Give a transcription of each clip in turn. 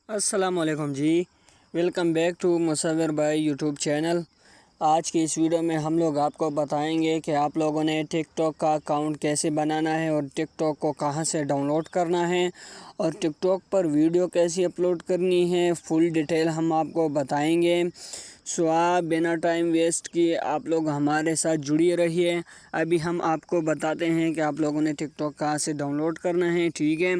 अस्सलाम वालेकुम जी। Welcome back to मुसव्विर भाई यूट्यूब चैनल। आज की इस वीडियो में हम लोग आपको बताएंगे कि आप लोगों ने टिकटॉक का अकाउंट कैसे बनाना है और टिकटॉक को कहां से डाउनलोड करना है और टिकटॉक पर वीडियो कैसे अपलोड करनी है। फुल डिटेल हम आपको बताएंगे। सो आप बिना टाइम वेस्ट किए आप लोग हमारे साथ जुड़िए रहिए। अभी हम आपको बताते हैं कि आप लोगों ने टिकटॉक कहाँ से डाउनलोड करना है। ठीक है,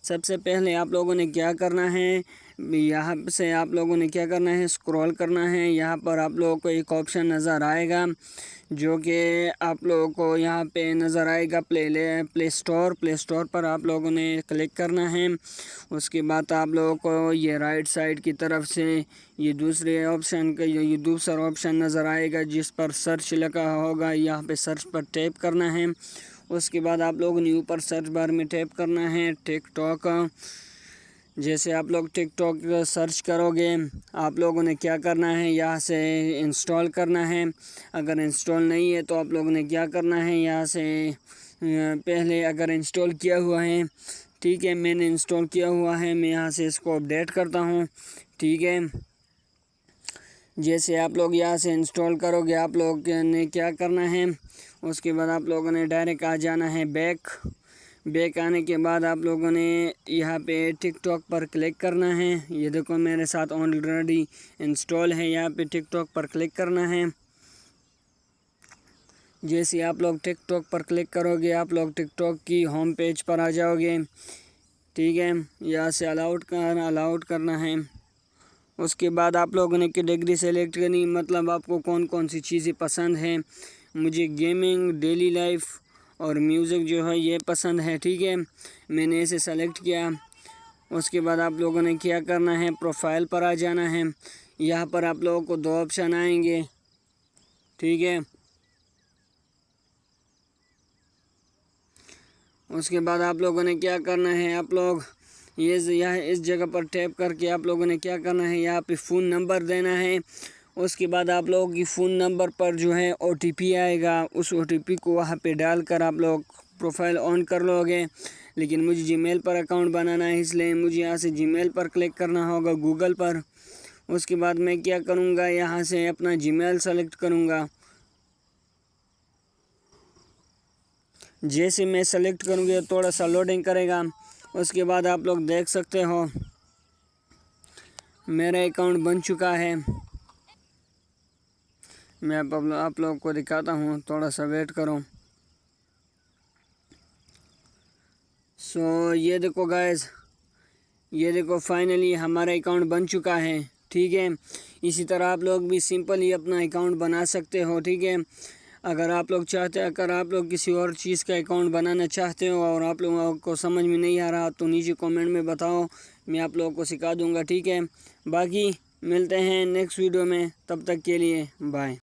सबसे पहले आप लोगों ने क्या करना है, यहाँ से आप लोगों ने क्या करना है, स्क्रॉल करना है। यहाँ पर आप लोगों को एक ऑप्शन नज़र आएगा जो कि आप लोगों को यहाँ पे नज़र आएगा प्ले स्टोर पर आप लोगों ने क्लिक करना है। उसके बाद आप लोगों को ये राइट साइड की तरफ से ये दूसरे ऑप्शन का ये दूसरा ऑप्शन नज़र आएगा जिस पर सर्च लिखा होगा। यहाँ पे सर्च पर टैप करना है। उसके बाद आप लोगों ने ऊपर सर्च बार में टैप करना है टिकटॉक। जैसे आप लोग टिकटॉक सर्च करोगे आप लोगों ने क्या करना है, यहाँ से इंस्टॉल करना है। अगर इंस्टॉल नहीं है तो आप लोगों ने क्या करना है, यहाँ से पहले अगर इंस्टॉल किया हुआ है, ठीक है, मैंने इंस्टॉल किया हुआ है, मैं यहाँ से इसको अपडेट करता हूँ। ठीक है, जैसे आप लोग यहाँ से इंस्टॉल करोगे आप लोग ने क्या करना है, उसके बाद आप लोगों ने डायरेक्ट आ जाना है बैक आने के बाद आप लोगों ने यहाँ पे टिकटॉक पर क्लिक करना है। ये देखो मेरे साथ ऑलरेडी इंस्टॉल है। यहाँ पे टिकटॉक पर क्लिक करना है। जैसे आप लोग टिकटॉक पर क्लिक करोगे आप लोग टिकटॉक की होम पेज पर आ जाओगे। ठीक है, यहाँ से अलाउड करना है। उसके बाद आप लोगों ने कैटेगरी सेलेक्ट करनी, मतलब आपको कौन कौन सी चीज़ें पसंद हैं। मुझे गेमिंग, डेली लाइफ और म्यूज़िक जो है ये पसंद है। ठीक है, मैंने इसे सेलेक्ट किया। उसके बाद आप लोगों ने क्या करना है, प्रोफाइल पर आ जाना है। यहाँ पर आप लोगों को दो ऑप्शन आएंगे। ठीक है, उसके बाद आप लोगों ने क्या करना है, आप लोग यहाँ इस जगह पर टैप करके आप लोगों ने क्या करना है, यहाँ पे फ़ोन नंबर देना है। उसके बाद आप लोगों की फ़ोन नंबर पर जो है OTP आएगा, उस OTP को वहाँ पे डालकर आप लोग प्रोफाइल ऑन कर लोगे। लेकिन मुझे जीमेल पर अकाउंट बनाना है इसलिए मुझे यहाँ से जीमेल पर क्लिक करना होगा, गूगल पर। उसके बाद मैं क्या करूँगा, यहाँ से अपना जीमेल सेलेक्ट करूँगा। जैसे मैं सेलेक्ट करूँगी थोड़ा सा लोडिंग करेगा। उसके बाद आप लोग देख सकते हो मेरा अकाउंट बन चुका है। मैं आप लोगों को दिखाता हूँ, थोड़ा सा वेट करो। सो ये देखो गाइस, ये देखो फाइनली हमारा अकाउंट बन चुका है। ठीक है, इसी तरह आप लोग भी सिंपल ही अपना अकाउंट बना सकते हो। ठीक है, अगर आप लोग किसी और चीज़ का अकाउंट बनाना चाहते हो और आप लोगों को समझ में नहीं आ रहा तो नीचे कमेंट में बताओ, मैं आप लोगों को सिखा दूंगा। ठीक है, बाकी मिलते हैं नेक्स्ट वीडियो में, तब तक के लिए बाय।